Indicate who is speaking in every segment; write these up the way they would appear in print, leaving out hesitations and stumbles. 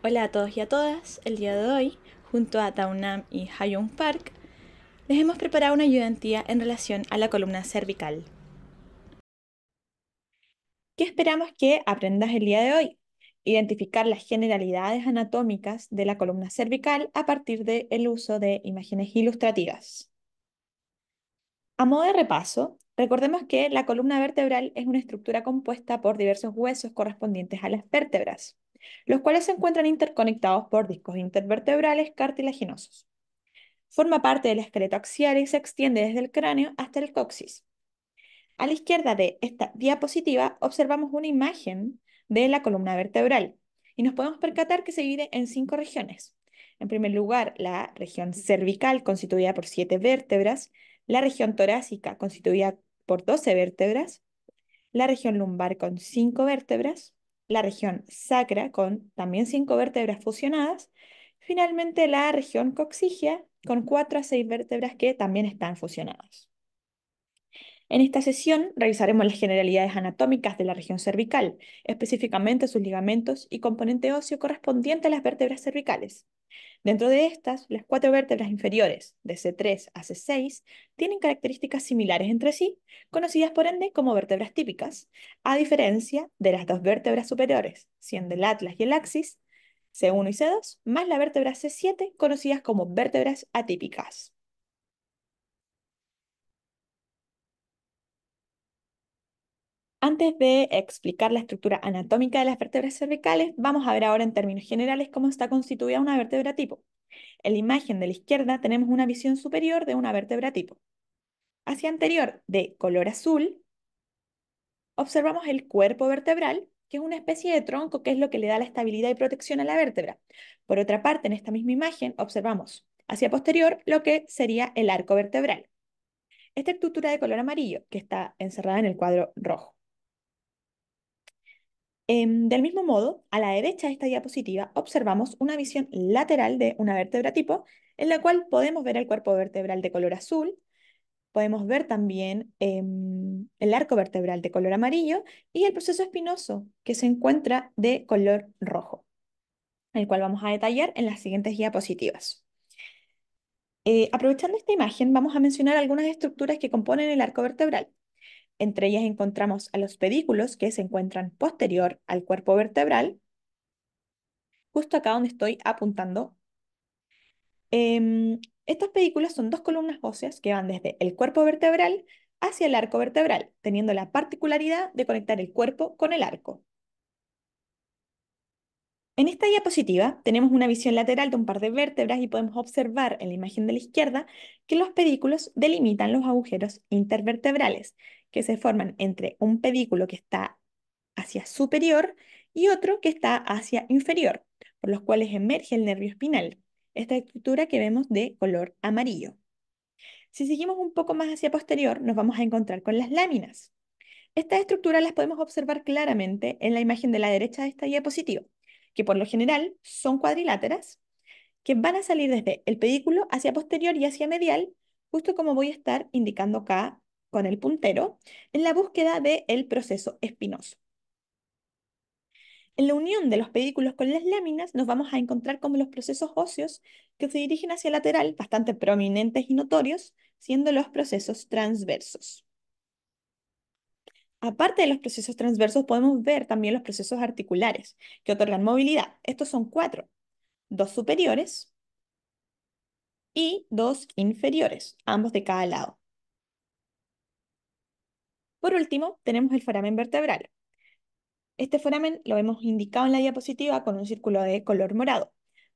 Speaker 1: Hola a todos y a todas. El día de hoy, junto a Taunam y Hayung Park, les hemos preparado una ayudantía en relación a la columna cervical. ¿Qué esperamos que aprendas el día de hoy? Identificar las generalidades anatómicas de la columna cervical a partir del uso de imágenes ilustrativas. A modo de repaso, recordemos que la columna vertebral es una estructura compuesta por diversos huesos correspondientes a las vértebras, los cuales se encuentran interconectados por discos intervertebrales cartilaginosos. Forma parte del esqueleto axial y se extiende desde el cráneo hasta el coxis. A la izquierda de esta diapositiva observamos una imagen de la columna vertebral y nos podemos percatar que se divide en 5 regiones. En primer lugar, la región cervical constituida por 7 vértebras, la región torácica constituida por 12 vértebras, la región lumbar con 5 vértebras, la región sacra con también 5 vértebras fusionadas, finalmente la región coxígea con 4 a 6 vértebras que también están fusionadas. En esta sesión revisaremos las generalidades anatómicas de la región cervical, específicamente sus ligamentos y componente óseo correspondiente a las vértebras cervicales. Dentro de estas, las 4 vértebras inferiores, de C3 a C6, tienen características similares entre sí, conocidas por ende como vértebras típicas, a diferencia de las 2 vértebras superiores, siendo el atlas y el axis, C1 y C2, más la vértebra C7, conocidas como vértebras atípicas. Antes de explicar la estructura anatómica de las vértebras cervicales, vamos a ver ahora en términos generales cómo está constituida una vértebra tipo. En la imagen de la izquierda tenemos una visión superior de una vértebra tipo. Hacia anterior, de color azul, observamos el cuerpo vertebral, que es una especie de tronco que es lo que le da la estabilidad y protección a la vértebra. Por otra parte, en esta misma imagen observamos hacia posterior lo que sería el arco vertebral. Esta estructura de color amarillo que está encerrada en el cuadro rojo. Del mismo modo, a la derecha de esta diapositiva observamos una visión lateral de una vértebra tipo, en la cual podemos ver el cuerpo vertebral de color azul, podemos ver también el arco vertebral de color amarillo y el proceso espinoso que se encuentra de color rojo, el cual vamos a detallar en las siguientes diapositivas. Aprovechando esta imagen, vamos a mencionar algunas estructuras que componen el arco vertebral. Entre ellas encontramos a los pedículos que se encuentran posterior al cuerpo vertebral, justo acá donde estoy apuntando. Estos pedículos son 2 columnas óseas que van desde el cuerpo vertebral hacia el arco vertebral, teniendo la particularidad de conectar el cuerpo con el arco. En esta diapositiva tenemos una visión lateral de un par de vértebras y podemos observar en la imagen de la izquierda que los pedículos delimitan los agujeros intervertebrales que se forman entre un pedículo que está hacia superior y otro que está hacia inferior, por los cuales emerge el nervio espinal, esta estructura que vemos de color amarillo. Si seguimos un poco más hacia posterior, nos vamos a encontrar con las láminas. Estas estructuras las podemos observar claramente en la imagen de la derecha de esta diapositiva, que por lo general son cuadriláteras, que van a salir desde el pedículo hacia posterior y hacia medial, justo como voy a estar indicando acá con el puntero, en la búsqueda del proceso espinoso. En la unión de los pedículos con las láminas nos vamos a encontrar como los procesos óseos que se dirigen hacia el lateral, bastante prominentes y notorios, siendo los procesos transversos. Aparte de los procesos transversos, podemos ver también los procesos articulares, que otorgan movilidad. Estos son 4, 2 superiores y 2 inferiores, ambos de cada lado. Por último, tenemos el foramen vertebral. Este foramen lo hemos indicado en la diapositiva con un círculo de color morado.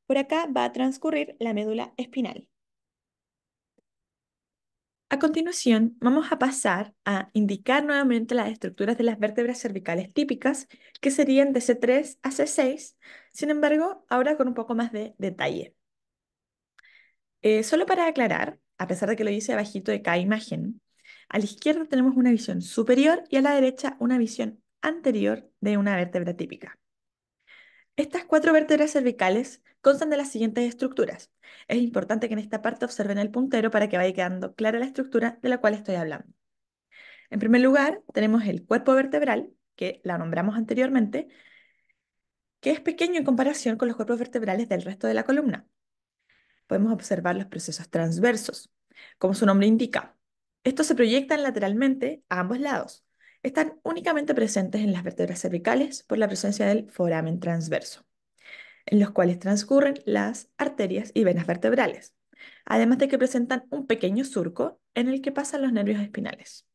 Speaker 1: Por acá va a transcurrir la médula espinal. A continuación, vamos a pasar a indicar nuevamente las estructuras de las vértebras cervicales típicas, que serían de C3 a C6, sin embargo, ahora con un poco más de detalle. Solo para aclarar, a pesar de que lo dice abajito de cada imagen, a la izquierda tenemos una visión superior y a la derecha una visión anterior de una vértebra típica. Estas 4 vértebras cervicales constan de las siguientes estructuras. Es importante que en esta parte observen el puntero para que vaya quedando clara la estructura de la cual estoy hablando. En primer lugar, tenemos el cuerpo vertebral, que la nombramos anteriormente, que es pequeño en comparación con los cuerpos vertebrales del resto de la columna. Podemos observar los procesos transversos. Como su nombre indica, estos se proyectan lateralmente a ambos lados. Están únicamente presentes en las vértebras cervicales por la presencia del foramen transverso, en los cuales transcurren las arterias y venas vertebrales, además de que presentan un pequeño surco en el que pasan los nervios espinales.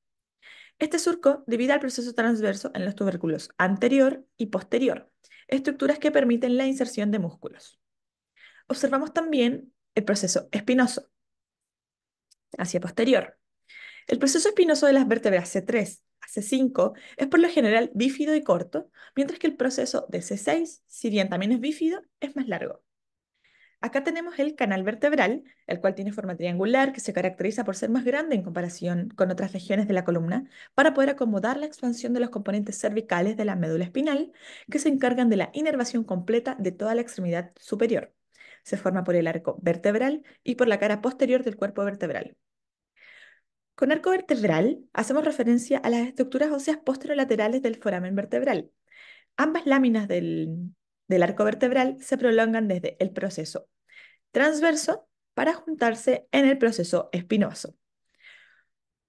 Speaker 1: Este surco divide el proceso transverso en los tubérculos anterior y posterior, estructuras que permiten la inserción de músculos. Observamos también el proceso espinoso, hacia posterior. El proceso espinoso de las vértebras C3 a C5 es por lo general bífido y corto, mientras que el proceso de C6, si bien también es bífido, es más largo. Acá tenemos el canal vertebral, el cual tiene forma triangular, que se caracteriza por ser más grande en comparación con otras regiones de la columna, para poder acomodar la expansión de los componentes cervicales de la médula espinal, que se encargan de la inervación completa de toda la extremidad superior. Se forma por el arco vertebral y por la cara posterior del cuerpo vertebral. Con arco vertebral hacemos referencia a las estructuras óseas posterolaterales del foramen vertebral. Ambas láminas del arco vertebral se prolongan desde el proceso transverso para juntarse en el proceso espinoso.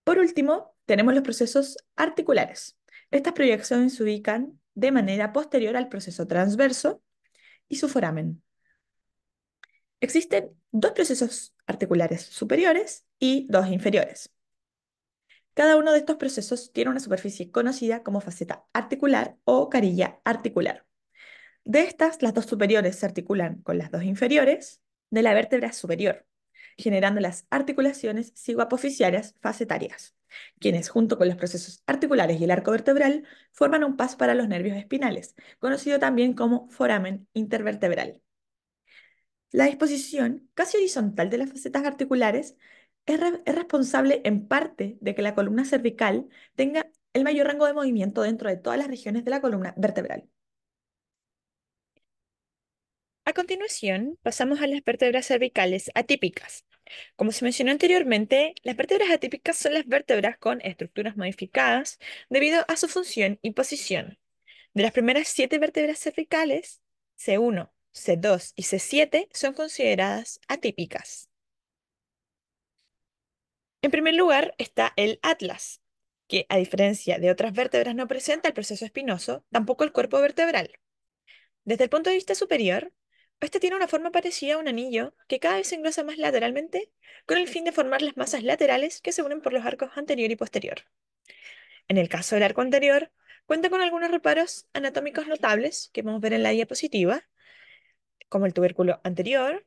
Speaker 1: Por último, tenemos los procesos articulares. Estas proyecciones se ubican de manera posterior al proceso transverso y su foramen. Existen dos procesos articulares superiores y dos inferiores. Cada uno de estos procesos tiene una superficie conocida como faceta articular o carilla articular. De estas, las dos superiores se articulan con las dos inferiores de la vértebra superior, generando las articulaciones cigoapofisiarias facetarias, quienes, junto con los procesos articulares y el arco vertebral, forman un paso para los nervios espinales, conocido también como foramen intervertebral. La disposición casi horizontal de las facetas articulares es responsable en parte de que la columna cervical tenga el mayor rango de movimiento dentro de todas las regiones de la columna vertebral. A continuación, pasamos a las vértebras cervicales atípicas. Como se mencionó anteriormente, las vértebras atípicas son las vértebras con estructuras modificadas debido a su función y posición. De las primeras 7 vértebras cervicales, C1, C2 y C7 son consideradas atípicas. En primer lugar está el atlas, que a diferencia de otras vértebras no presenta el proceso espinoso, tampoco el cuerpo vertebral. Desde el punto de vista superior, este tiene una forma parecida a un anillo que cada vez se engrosa más lateralmente con el fin de formar las masas laterales que se unen por los arcos anterior y posterior. En el caso del arco anterior, cuenta con algunos reparos anatómicos notables que vamos a ver en la diapositiva, como el tubérculo anterior,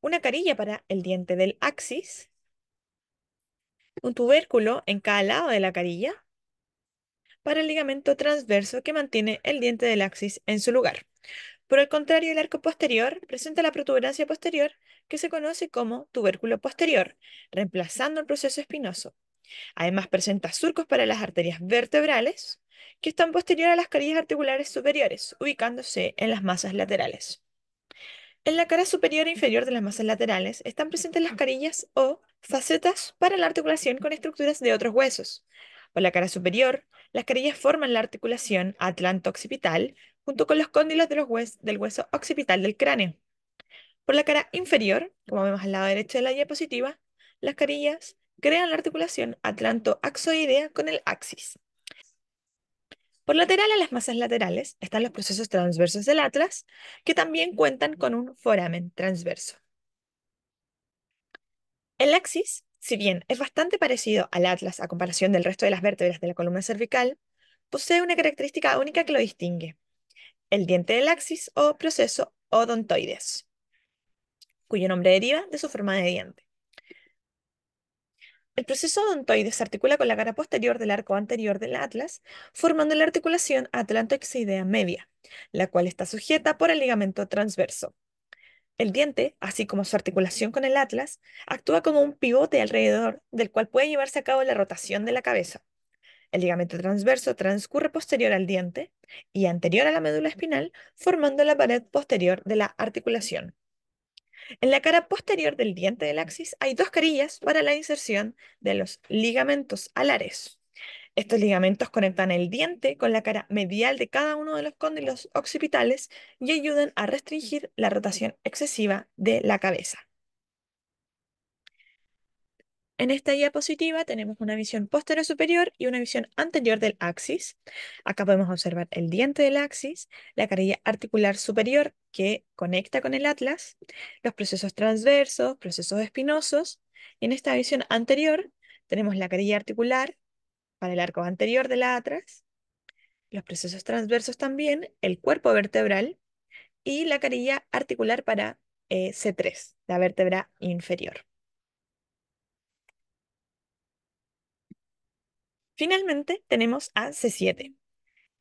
Speaker 1: una carilla para el diente del axis, un tubérculo en cada lado de la carilla para el ligamento transverso que mantiene el diente del axis en su lugar. Por el contrario, el arco posterior presenta la protuberancia posterior que se conoce como tubérculo posterior, reemplazando el proceso espinoso. Además, presenta surcos para las arterias vertebrales que están posterior a las carillas articulares superiores, ubicándose en las masas laterales. En la cara superior e inferior de las masas laterales están presentes las carillas o facetas para la articulación con estructuras de otros huesos. Por la cara superior, las carillas forman la articulación atlanto-occipital junto con los cóndilos de del hueso occipital del cráneo. Por la cara inferior, como vemos al lado derecho de la diapositiva, las carillas crean la articulación atlanto-axoidea con el axis. Por lateral a las masas laterales están los procesos transversos del atlas, que también cuentan con un foramen transverso. El axis, si bien es bastante parecido al atlas a comparación del resto de las vértebras de la columna cervical, posee una característica única que lo distingue: el diente del axis o proceso odontoides, cuyo nombre deriva de su forma de diente. El proceso odontoides se articula con la cara posterior del arco anterior del atlas, formando la articulación atlantoexidea media, la cual está sujeta por el ligamento transverso. El diente, así como su articulación con el atlas, actúa como un pivote alrededor del cual puede llevarse a cabo la rotación de la cabeza. El ligamento transverso transcurre posterior al diente y anterior a la médula espinal, formando la pared posterior de la articulación. En la cara posterior del diente del axis hay dos carillas para la inserción de los ligamentos alares. Estos ligamentos conectan el diente con la cara medial de cada uno de los cóndilos occipitales y ayudan a restringir la rotación excesiva de la cabeza. En esta diapositiva tenemos una visión posterior superior y una visión anterior del axis. Acá podemos observar el diente del axis, la carilla articular superior que conecta con el atlas, los procesos transversos, procesos espinosos. Y en esta visión anterior tenemos la carilla articular para el arco anterior del atlas, los procesos transversos también, el cuerpo vertebral y la carilla articular para C3, la vértebra inferior. Finalmente tenemos a C7.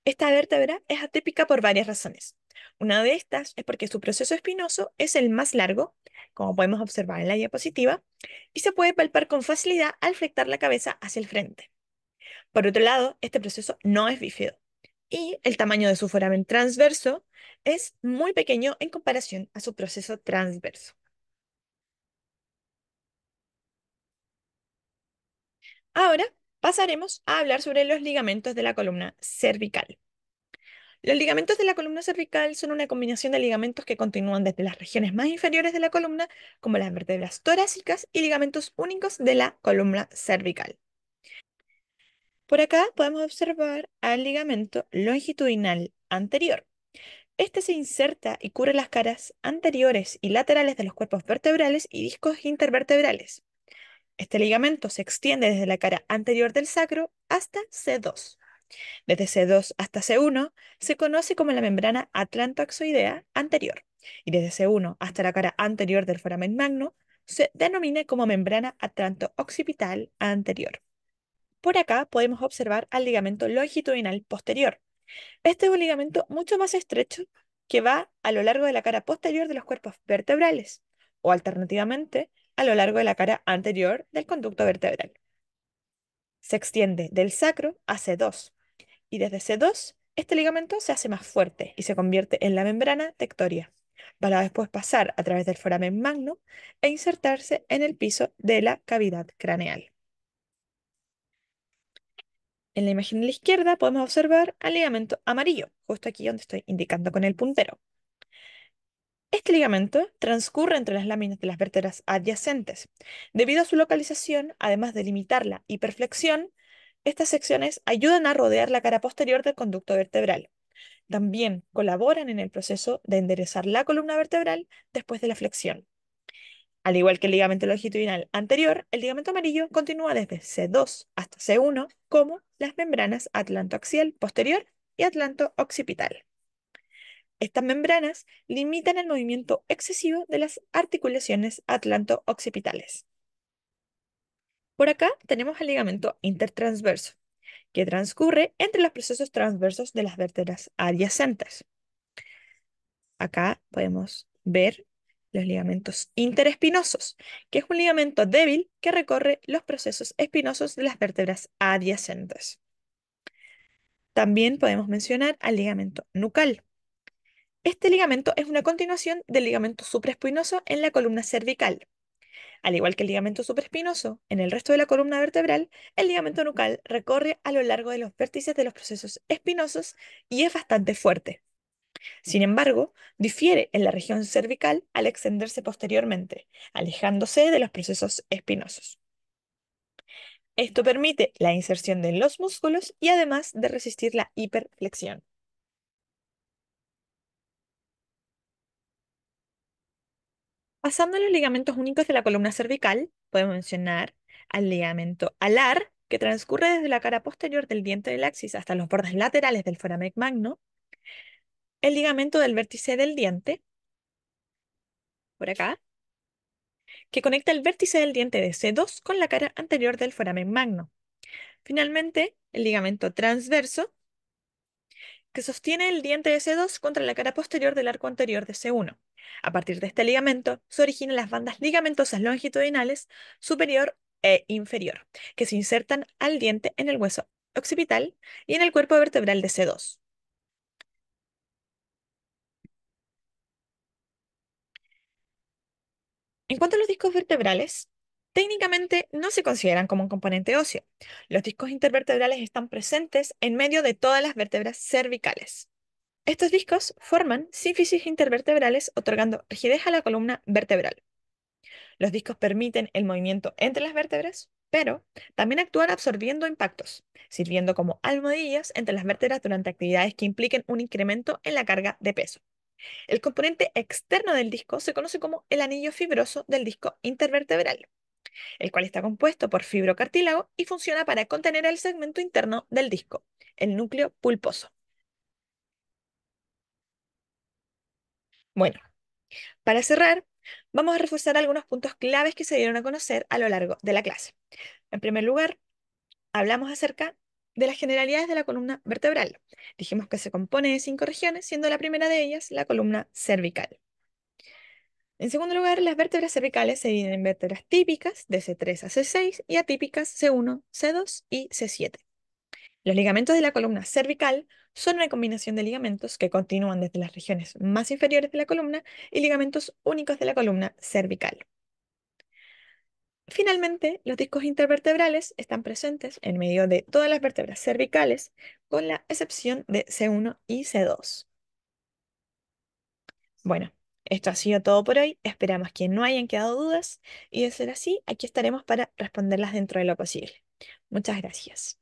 Speaker 1: Esta vértebra es atípica por varias razones. Una de estas es porque su proceso espinoso es el más largo, como podemos observar en la diapositiva, y se puede palpar con facilidad al flectar la cabeza hacia el frente. Por otro lado, este proceso no es bífido, y el tamaño de su foramen transverso es muy pequeño en comparación a su proceso transverso. Ahora pasaremos a hablar sobre los ligamentos de la columna cervical. Los ligamentos de la columna cervical son una combinación de ligamentos que continúan desde las regiones más inferiores de la columna, como las vértebras torácicas, y ligamentos únicos de la columna cervical. Por acá podemos observar al ligamento longitudinal anterior. Este se inserta y cubre las caras anteriores y laterales de los cuerpos vertebrales y discos intervertebrales. Este ligamento se extiende desde la cara anterior del sacro hasta C2. Desde C2 hasta C1 se conoce como la membrana atlantoaxoidea anterior, y desde C1 hasta la cara anterior del foramen magno se denomina como membrana atlanto-occipital anterior. Por acá podemos observar al ligamento longitudinal posterior. Este es un ligamento mucho más estrecho que va a lo largo de la cara posterior de los cuerpos vertebrales, o alternativamente a lo largo de la cara anterior del conducto vertebral. Se extiende del sacro a C2 y desde C2 este ligamento se hace más fuerte y se convierte en la membrana tectoria, para después pasar a través del foramen magno e insertarse en el piso de la cavidad craneal. En la imagen de la izquierda podemos observar al ligamento amarillo, justo aquí donde estoy indicando con el puntero. Este ligamento transcurre entre las láminas de las vértebras adyacentes. Debido a su localización, además de limitar la hiperflexión, estas secciones ayudan a rodear la cara posterior del conducto vertebral. También colaboran en el proceso de enderezar la columna vertebral después de la flexión. Al igual que el ligamento longitudinal anterior, el ligamento amarillo continúa desde C2 hasta C1 como las membranas atlantoaxial posterior y atlanto-occipital. Estas membranas limitan el movimiento excesivo de las articulaciones atlanto-occipitales. Por acá tenemos el ligamento intertransverso, que transcurre entre los procesos transversos de las vértebras adyacentes. Acá podemos ver los ligamentos interespinosos, que es un ligamento débil que recorre los procesos espinosos de las vértebras adyacentes. También podemos mencionar al ligamento nucal. Este ligamento es una continuación del ligamento supraespinoso en la columna cervical. Al igual que el ligamento supraespinoso en el resto de la columna vertebral, el ligamento nucal recorre a lo largo de los vértices de los procesos espinosos y es bastante fuerte. Sin embargo, difiere en la región cervical al extenderse posteriormente, alejándose de los procesos espinosos. Esto permite la inserción de los músculos y además de resistir la hiperflexión. Pasando a los ligamentos únicos de la columna cervical, podemos mencionar al ligamento alar, que transcurre desde la cara posterior del diente del axis hasta los bordes laterales del foramen magno, el ligamento del vértice del diente, por acá, que conecta el vértice del diente de C2 con la cara anterior del foramen magno. Finalmente, el ligamento transverso, que sostiene el diente de C2 contra la cara posterior del arco anterior de C1. A partir de este ligamento se originan las bandas ligamentosas longitudinales superior e inferior, que se insertan al diente en el hueso occipital y en el cuerpo vertebral de C2. En cuanto a los discos vertebrales, Técnicamente no se consideran como un componente óseo. Los discos intervertebrales están presentes en medio de todas las vértebras cervicales. Estos discos forman sínfisis intervertebrales, otorgando rigidez a la columna vertebral. Los discos permiten el movimiento entre las vértebras, pero también actúan absorbiendo impactos, sirviendo como almohadillas entre las vértebras durante actividades que impliquen un incremento en la carga de peso. El componente externo del disco se conoce como el anillo fibroso del disco intervertebral, el cual está compuesto por fibrocartílago y funciona para contener el segmento interno del disco, el núcleo pulposo. Bueno, para cerrar, vamos a reforzar algunos puntos claves que se dieron a conocer a lo largo de la clase. En primer lugar, hablamos acerca de las generalidades de la columna vertebral. Dijimos que se compone de 5 regiones, siendo la primera de ellas la columna cervical. En segundo lugar, las vértebras cervicales se dividen en vértebras típicas de C3 a C6 y atípicas C1, C2 y C7. Los ligamentos de la columna cervical son una combinación de ligamentos que continúan desde las regiones más inferiores de la columna y ligamentos únicos de la columna cervical. Finalmente, los discos intervertebrales están presentes en medio de todas las vértebras cervicales, con la excepción de C1 y C2. Bueno, esto ha sido todo por hoy. Esperamos que no hayan quedado dudas y de ser así, aquí estaremos para responderlas dentro de lo posible. Muchas gracias.